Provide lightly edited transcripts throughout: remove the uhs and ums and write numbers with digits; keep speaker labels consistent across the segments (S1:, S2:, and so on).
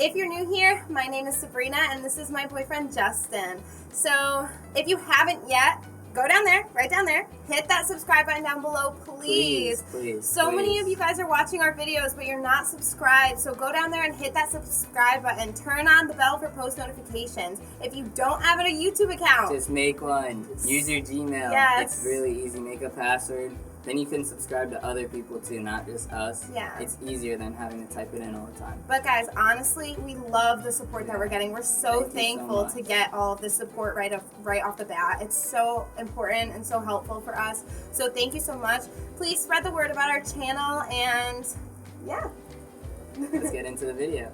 S1: If you're new here, my name is Sabrina and this is my boyfriend Justin. So if you haven't yet, go down there, right down there, hit that subscribe button down below, please. Many of you guys are watching our videos, but you're not subscribed, so go down there and hit that subscribe button. Turn on the bell for post notifications. If you don't have a YouTube account,
S2: just make one. Use your Gmail.
S1: Yes.
S2: It's really easy. Make a password. Then you can subscribe to other people too, not just us.
S1: Yeah.
S2: It's easier than having to type it in all the time.
S1: But guys, honestly, we love the support that we're getting. We're so thankful to get all of this support right off the bat. It's so important and so helpful for us. So thank you so much. Please spread the word about our channel and yeah.
S2: Let's get into the video.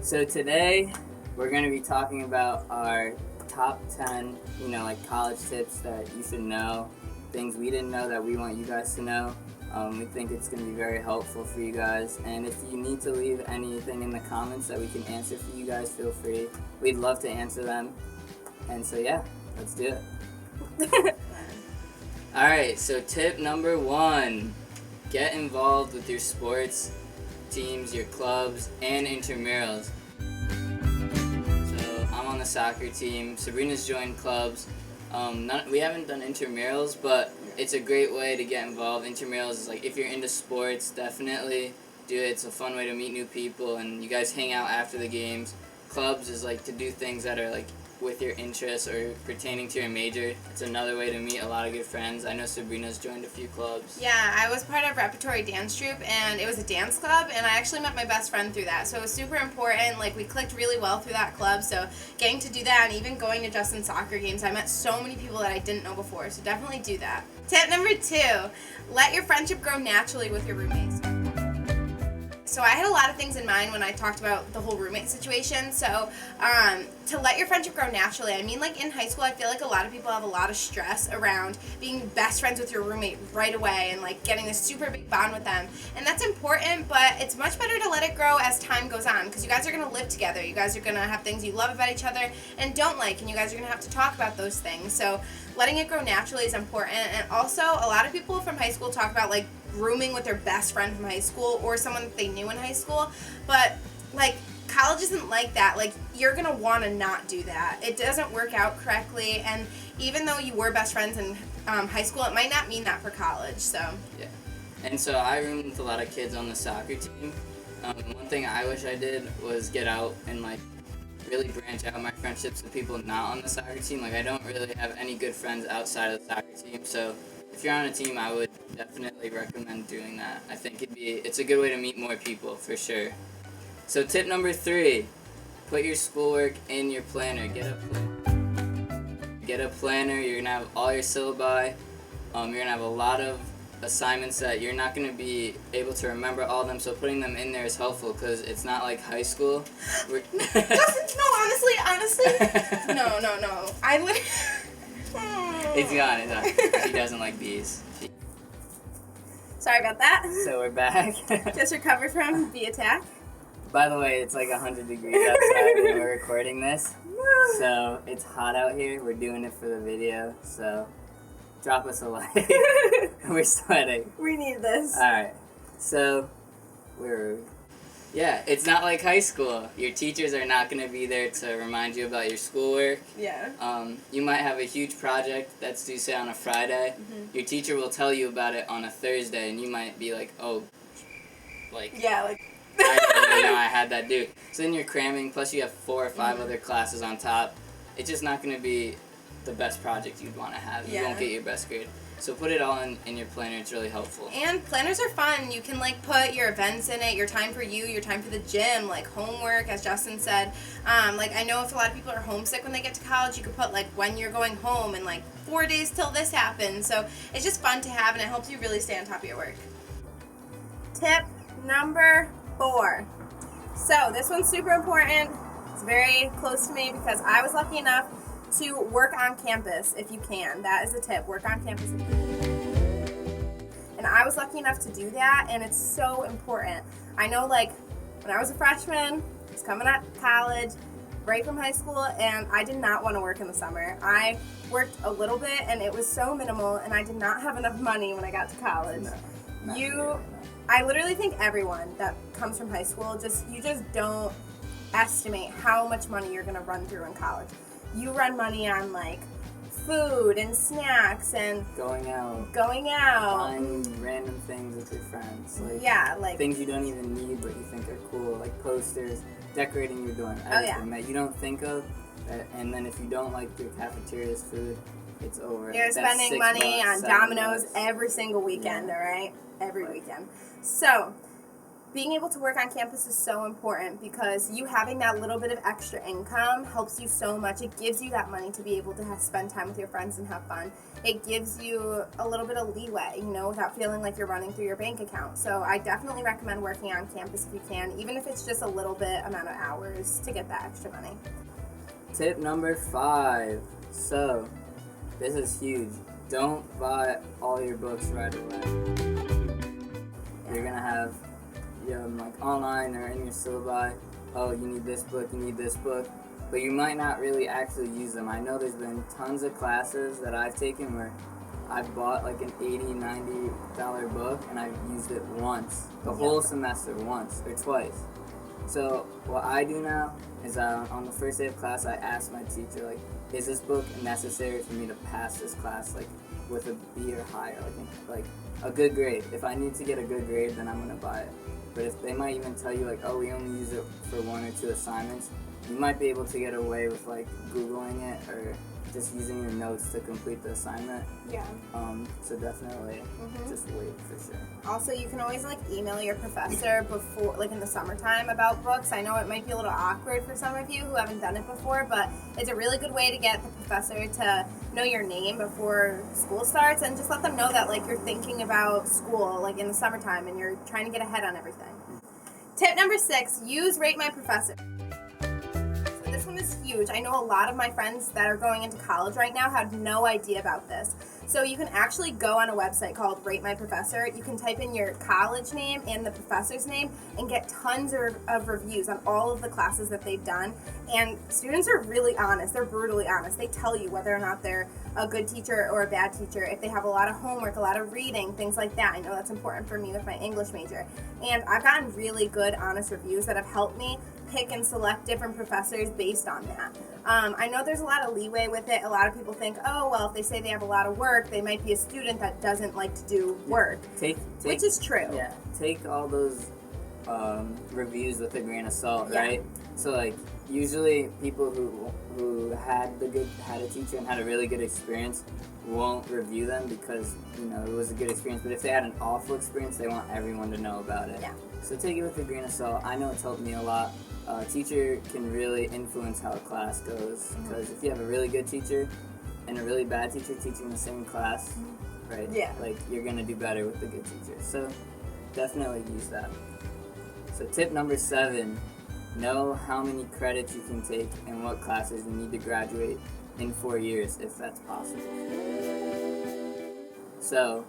S2: So today we're going to be talking about our top 10, like college tips that you should know. Things we didn't know that we want you guys to know. We think it's going to be very helpful for you guys, and if you need to leave anything in the comments that we can answer for you guys, feel free. We'd love to answer them. And so yeah, let's do it. Alright, so tip number 1, get involved with your sports teams, your clubs, and intramurals. So I'm on the soccer team, Sabrina's joined clubs. We haven't done intramurals, but it's a great way to get involved. Intramurals is like, if you're into sports, definitely do it. It's a fun way to meet new people, and you guys hang out after the games. Clubs is like to do things that are like with your interests or pertaining to your major. It's another way to meet a lot of good friends. I know Sabrina's joined a few clubs.
S1: Yeah, I was part of repertory dance troupe, and it was a dance club, and I actually met my best friend through that. So it was super important. Like, we clicked really well through that club. So getting to do that, and even going to Justin's soccer games, I met so many people that I didn't know before. So definitely do that. Tip number 2, let your friendship grow naturally with your roommates. So I had a lot of things in mind when I talked about the whole roommate situation. So to let your friendship grow naturally, I mean, like in high school, I feel like a lot of people have a lot of stress around being best friends with your roommate right away and like getting a super big bond with them. And that's important, but it's much better to let it grow as time goes on, because you guys are going to live together. You guys are going to have things you love about each other and don't like, and you guys are going to have to talk about those things. So letting it grow naturally is important. And also, a lot of people from high school talk about like rooming with their best friend from high school or someone that they knew in high school, but like college isn't like that. Like, you're gonna want to not do that. It doesn't work out correctly, and even though you were best friends in high school, it might not mean that for college. So
S2: yeah. And so I roomed with a lot of kids on the soccer team. One thing I wish I did was get out and like really branch out my friendships with people not on the soccer team. Like, I don't really have any good friends outside of the soccer team, so if you're on a team, I would definitely recommend doing that. I think it's a good way to meet more people, for sure. So tip number 3, put your schoolwork in your planner. Get a planner. You're going to have all your syllabi. You're going to have a lot of assignments that you're not going to be able to remember all of them, so putting them in there is helpful, because it's not like high school.
S1: No, honestly, no. I would...
S2: It's gone. She doesn't like bees.
S1: Sorry about that.
S2: So we're back.
S1: Just recovered from bee attack.
S2: By the way, it's like 100 degrees outside when we're recording this. So it's hot out here. We're doing it for the video. So drop us a like. We're sweating.
S1: We need this.
S2: Alright. So yeah, it's not like high school. Your teachers are not going to be there to remind you about your schoolwork.
S1: Yeah.
S2: You might have a huge project that's due, say, on a Friday. Mm-hmm. Your teacher will tell you about it on a Thursday, and you might be like, oh, like...
S1: Yeah, like...
S2: I didn't even know I had that due. So then you're cramming, plus you have 4 or 5 other classes on top. It's just not going to be the best project you'd want to have. You won't get your best grade. So put it all in your planner. It's really helpful.
S1: And planners are fun. You can like put your events in it, your time for you, your time for the gym, like homework, as Justin said. Like, I know if a lot of people are homesick when they get to college, you could put like when you're going home and like 4 days till this happens. So it's just fun to have, and it helps you really stay on top of your work. Tip number 4. So this one's super important. It's very close to me because I was lucky enough to work on campus if you can. That is a tip. Work on campus if you can. And I was lucky enough to do that, and it's so important. I know, like, when I was a freshman, I was coming out of college, right from high school, and I did not want to work in the summer. I worked a little bit, and it was so minimal, and I did not have enough money when I got to college.
S2: No,
S1: I literally think everyone that comes from high school, you just don't estimate how much money you're going to run through in college. You run money on like food and snacks and
S2: going out, buying random things with your friends, like things you don't even need but you think are cool, like posters, decorating your dorm, everything that you don't think of, and then if you don't like your cafeteria's food, it's over.
S1: You're spending money on Domino's every single weekend, all right? Every weekend. So, being able to work on campus is so important because you having that little bit of extra income helps you so much. It gives you that money to be able to spend time with your friends and have fun. It gives you a little bit of leeway, you know, without feeling like you're running through your bank account. So I definitely recommend working on campus if you can, even if it's just a little bit amount of hours to get that extra money.
S2: Tip number 5. So, this is huge. Don't buy all your books right away. You're gonna have like online or in your syllabi, oh, you need this book, but you might not really actually use them. I know there's been tons of classes that I've taken where I've bought like an $80, $90 book and I've used it once, the whole semester, once or twice. So what I do now is on the first day of class, I ask my teacher, like, is this book necessary for me to pass this class, like, with a B or higher, like a good grade. If I need to get a good grade, then I'm gonna buy it. But if they might even tell you like, oh, we only use it for 1 or 2 assignments, you might be able to get away with like Googling it or just using your notes to complete the assignment.
S1: Yeah.
S2: So definitely just wait for sure.
S1: Also, you can always like email your professor before, like in the summertime, about books. I know it might be a little awkward for some of you who haven't done it before, but it's a really good way to get the professor to know your name before school starts and just let them know that like you're thinking about school like in the summertime and you're trying to get ahead on everything. Tip number 6, use Rate My Professor. This one is huge. I know a lot of my friends that are going into college right now have no idea about this. So you can actually go on a website called Rate My Professor. You can type in your college name and the professor's name and get tons of reviews on all of the classes that they've done. And students are really honest. They're brutally honest. They tell you whether or not they're a good teacher or a bad teacher, if they have a lot of homework, a lot of reading, things like that. I know that's important for me with my English major. And I've gotten really good, honest reviews that have helped me pick and select different professors based on that. I know there's a lot of leeway with it. A lot of people think, oh, well, if they say they have a lot of work, they might be a student that doesn't like to do work, which is true.
S2: Yeah, take all those reviews with a grain of salt, right? So, like, usually people who had a teacher and had a really good experience won't review them because, you know, it was a good experience. But if they had an awful experience, they want everyone to know about it. Yeah. So take it with a grain of salt. I know it's helped me a lot. A teacher can really influence how a class goes because if you have a really good teacher and a really bad teacher teaching the same class, right? Yeah. Like, you're gonna do better with the good teacher. So definitely use that. So tip number 7, know how many credits you can take and what classes you need to graduate in 4 years if that's possible. So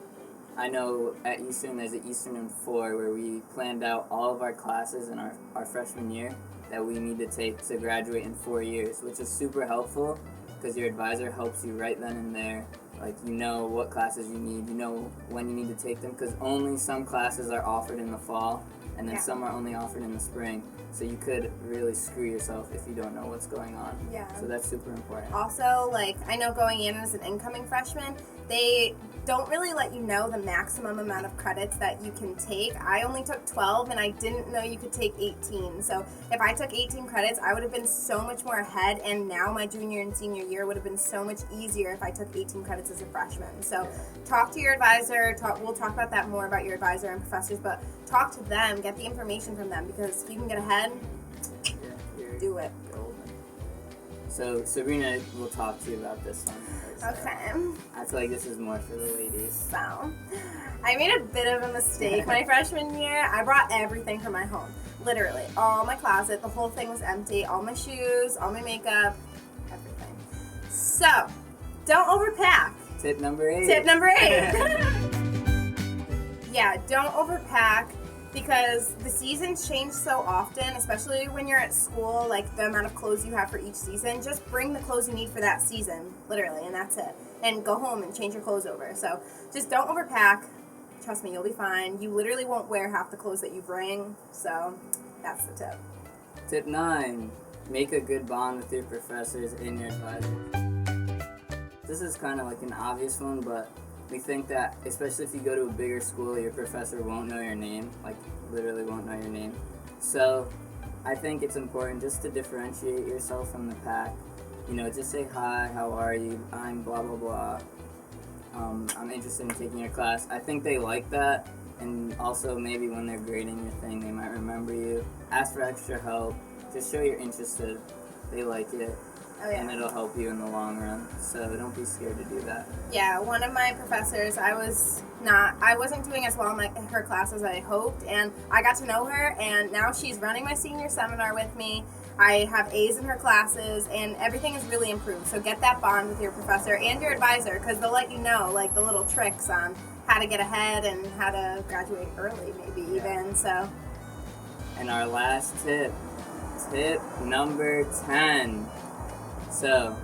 S2: I know at Eastern there's an Eastern in 4 where we planned out all of our classes in our freshman year that we need to take to graduate in 4 years, which is super helpful because your advisor helps you right then and there. Like, you know what classes you need, you know when you need to take them, because only some classes are offered in the fall and then some are only offered in the spring. So you could really screw yourself if you don't know what's going on. Yeah. So that's super important.
S1: Also, like, I know going in as an incoming freshman, they don't really let you know the maximum amount of credits that you can take. I only took 12 and I didn't know you could take 18. So if I took 18 credits, I would have been so much more ahead, and now my junior and senior year would have been so much easier if I took 18 credits as a freshman. So talk to your advisor. We'll talk about that more, about your advisor and professors, but talk to them, get the information from them, because if you can get ahead, do it.
S2: So Sabrina will talk to you about this one.
S1: Okay.
S2: I feel like this is more for the ladies.
S1: So, I made a bit of a mistake my freshman year. I brought everything from my home. Literally, all my closet, the whole thing was empty. All my shoes, all my makeup, everything. So, don't overpack.
S2: Tip number 8.
S1: Yeah, don't overpack. Because the seasons change so often, especially when you're at school, like the amount of clothes you have for each season. Just bring the clothes you need for that season, literally, and that's it. And go home and change your clothes over. So just don't overpack. Trust me, you'll be fine. You literally won't wear half the clothes that you bring. So that's the tip.
S2: Tip 9, make a good bond with your professors and your advisors. This is kind of like an obvious one, but we think that, especially if you go to a bigger school, your professor won't know your name, like literally won't know your name. So I think it's important just to differentiate yourself from the pack. You know, just say, hi, how are you, I'm blah, blah, blah. I'm interested in taking your class. I think they like that, and also maybe when they're grading your thing, they might remember you. Ask for extra help. Just show you're interested. They like it.
S1: Oh, yeah.
S2: And it'll help you in the long run, so don't be scared to do that.
S1: Yeah, one of my professors, I wasn't doing as well in her class as I hoped, and I got to know her, and now she's running my senior seminar with me. I have A's in her classes, and everything is really improved. So get that bond with your professor and your advisor, because they'll let you know, like, the little tricks on how to get ahead and how to graduate early, maybe even, so.
S2: And our last tip number 10. So,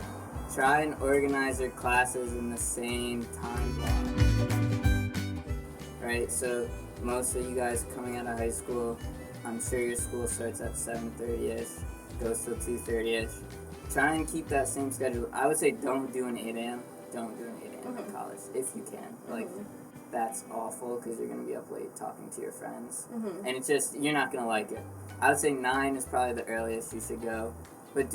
S2: try and organize your classes in the same time block. Right, so most of you guys coming out of high school, I'm sure your school starts at 7:30ish, goes till 2:30ish. Try and keep that same schedule. I would say don't do an 8 a.m. Don't do an 8 a.m. at college, if you can. Like, that's awful because you're going to be up late talking to your friends. And it's just, you're not going to like it. I would say 9 is probably the earliest you should go. But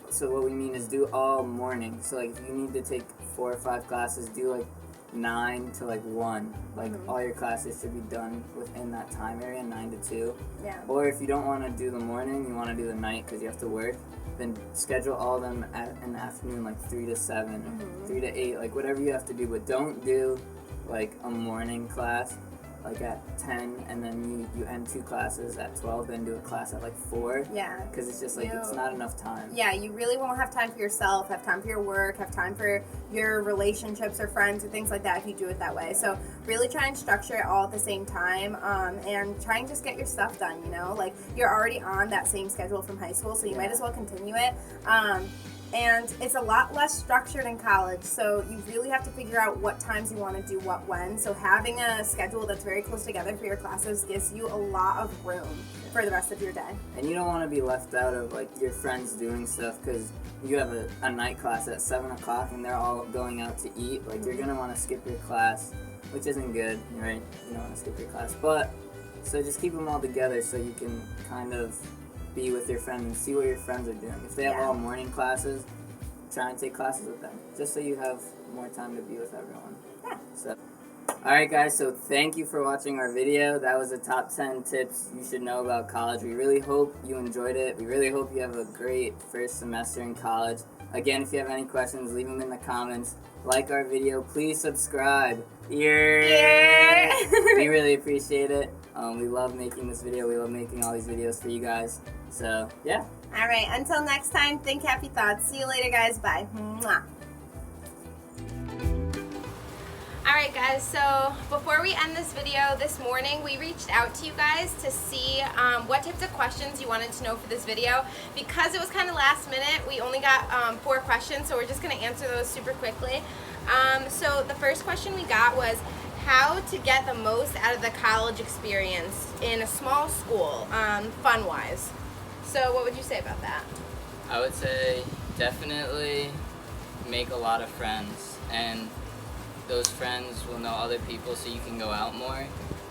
S2: so what we mean is do all morning. So like if you need to take 4 or 5 classes, do like 9 to like 1. Like all your classes should be done within that time area, 9 to 2.
S1: Yeah.
S2: Or if you don't want to do the morning, you want to do the night because you have to work, then schedule all of them in the afternoon, like 3 to 7, 3 to 8, like whatever you have to do. But don't do like a morning class like at 10 and then you end 2 classes at 12, then do a class at like 4.
S1: Yeah.
S2: Because it's just like, it's not enough time.
S1: Yeah, you really won't have time for yourself, have time for your work, have time for your relationships or friends or things like that if you do it that way. So really try and structure it all at the same time, and try and just get your stuff done, you know? Like, you're already on that same schedule from high school, so you might as well continue it. And it's a lot less structured in college, so you really have to figure out what times you want to do what when. So having a schedule that's very close together for your classes gives you a lot of room for the rest of your day.
S2: And you don't want to be left out of like your friends doing stuff because you have a night class at 7 o'clock and they're all going out to eat. Like, you're going to want to skip your class, which isn't good, right? You don't want to skip your class. But, so just keep them all together so you can kind of be with your friends and see what your friends are doing. If they have all morning classes, try and take classes with them, just so you have more time to be with everyone.
S1: Yeah.
S2: So, alright guys, so thank you for watching our video. That was the top 10 tips you should know about college. We really hope you enjoyed it. We really hope you have a great first semester in college. Again, if you have any questions, leave them in the comments. Like our video. Please subscribe. Yeah. We really appreciate it. We love making this video. We love making all these videos for you guys. So, yeah.
S1: All right, until next time, think happy thoughts. See you later, guys. Bye. Mwah. All right, guys, so before we end this video this morning, we reached out to you guys to see what types of questions you wanted to know for this video. Because it was kind of last minute, we only got 4 questions, so we're just going to answer those super quickly. So the first question we got was how to get the most out of the college experience in a small school, fun-wise. So what would you say about that?
S2: I would say definitely make a lot of friends, and those friends will know other people so you can go out more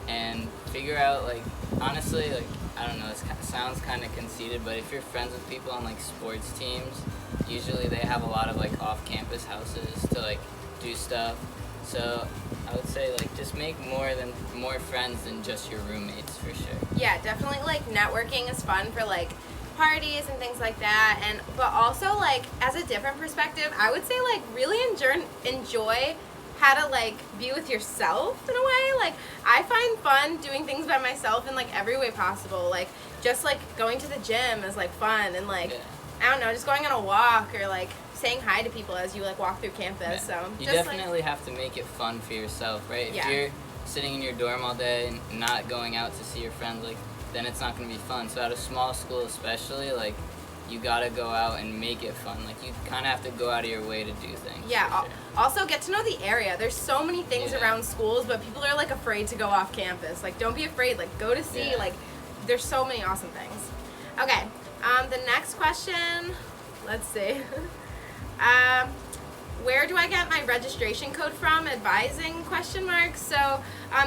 S2: and figure out, like, honestly, like, I don't know, this sounds kind of conceited, but if you're friends with people on like sports teams, usually they have a lot of like off-campus houses to like do stuff. So I would say like just make more friends than just your roommates for sure.
S1: Yeah, definitely like networking is fun for like parties and things like that, and but also like as a different perspective, I would say like really enjoy how to like be with yourself in a way. Like I find fun doing things by myself in like every way possible. Like just like going to the gym is like fun, and like I don't know, just going on a walk or like saying hi to people as you like walk through campus. So
S2: you
S1: just,
S2: definitely have to make it fun for yourself, right? If you're sitting in your dorm all day and not going out to see your friends, like then it's not going to be fun. So at a small school especially, like you gotta go out and make it fun. Like you kind of have to go out of your way to do things.
S1: Yeah.
S2: Sure.
S1: Also get to know the area. There's so many things around schools, but people are like afraid to go off campus. Like don't be afraid. Like go to see. Like there's so many awesome things. Okay. The next question, let's see. Where do I get my registration code from? Advising, question mark. So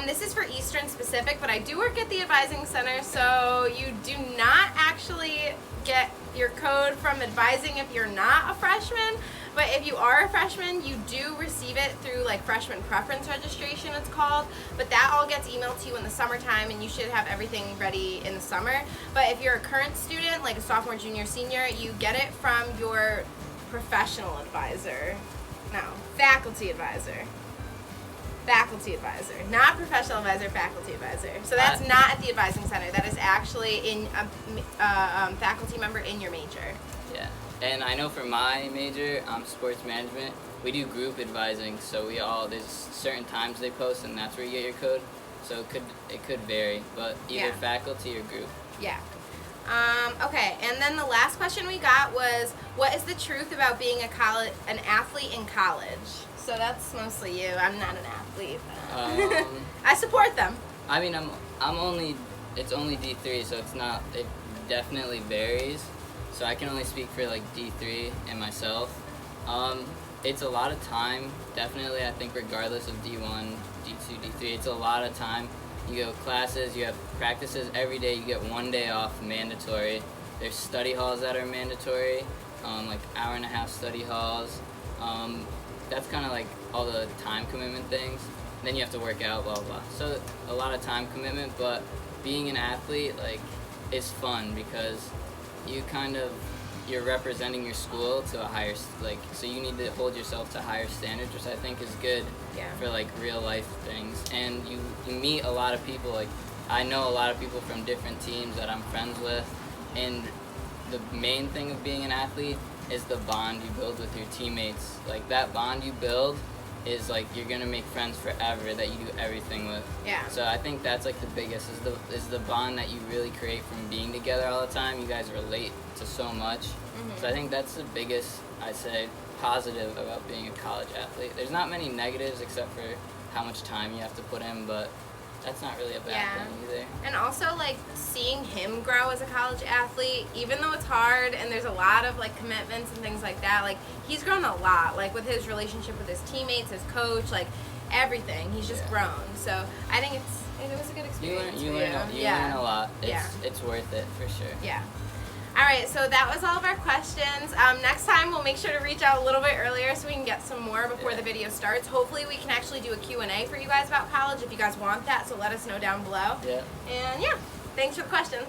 S1: this is for Eastern specific, but I do work at the advising center, so you do not actually get your code from advising if you're not a freshman. But if you are a freshman, you do receive it through like freshman preference registration, it's called. But that all gets emailed to you in the summertime, and you should have everything ready in the summer. But if you're a current student, like a sophomore, junior, senior, you get it from your professional advisor. No, faculty advisor. Faculty advisor. Not professional advisor, faculty advisor. So that's not at the advising center. That is actually in a faculty member in your major.
S2: Yeah. And I know for my major, sports management, we do group advising, so there's certain times they post, and that's where you get your code. So it could vary, but either faculty or group.
S1: Yeah. Okay, and then the last question we got was, what is the truth about being an athlete in college? So that's mostly you. I'm not an athlete. I support them.
S2: I mean, it's only D3, so it definitely varies. So I can only speak for like D3 and myself. It's a lot of time, definitely. I think regardless of D1, D2, D3, it's a lot of time. You go classes, you have practices every day, you get 1 day off, mandatory. There's study halls that are mandatory, like hour-and-a-half study halls. That's kind of like all the time commitment things. Then you have to work out, blah, blah, blah. So a lot of time commitment, but being an athlete, like, is fun because you're representing your school to a higher, like, so you need to hold yourself to higher standards, which I think is good for, like, real life things. And you meet a lot of people, like, I know a lot of people from different teams that I'm friends with, and the main thing of being an athlete is the bond you build with your teammates. Like, that bond you build is, like, you're gonna make friends forever that you do everything with.
S1: Yeah.
S2: So I think that's, like, the biggest, is the bond that you really create from being together all the time. You guys relate to so much. Mm-hmm. So I think that's the biggest, I'd say, positive about being a college athlete. There's not many negatives except for how much time you have to put in, but that's not really a bad thing either.
S1: And also, like, seeing him grow as a college athlete, even though it's hard and there's a lot of, like, commitments and things like that, like, he's grown a lot, like, with his relationship with his teammates, his coach, like, everything. He's just grown. So I think it was a good experience.
S2: You learn a lot. It's worth it, for sure.
S1: Yeah. All right, so that was all of our questions. Next time, we'll make sure to reach out a little bit earlier so we can get some more before the video starts. Hopefully, we can actually do a Q&A for you guys about college if you guys want that, so let us know down below.
S2: Yeah.
S1: And, thanks for the questions.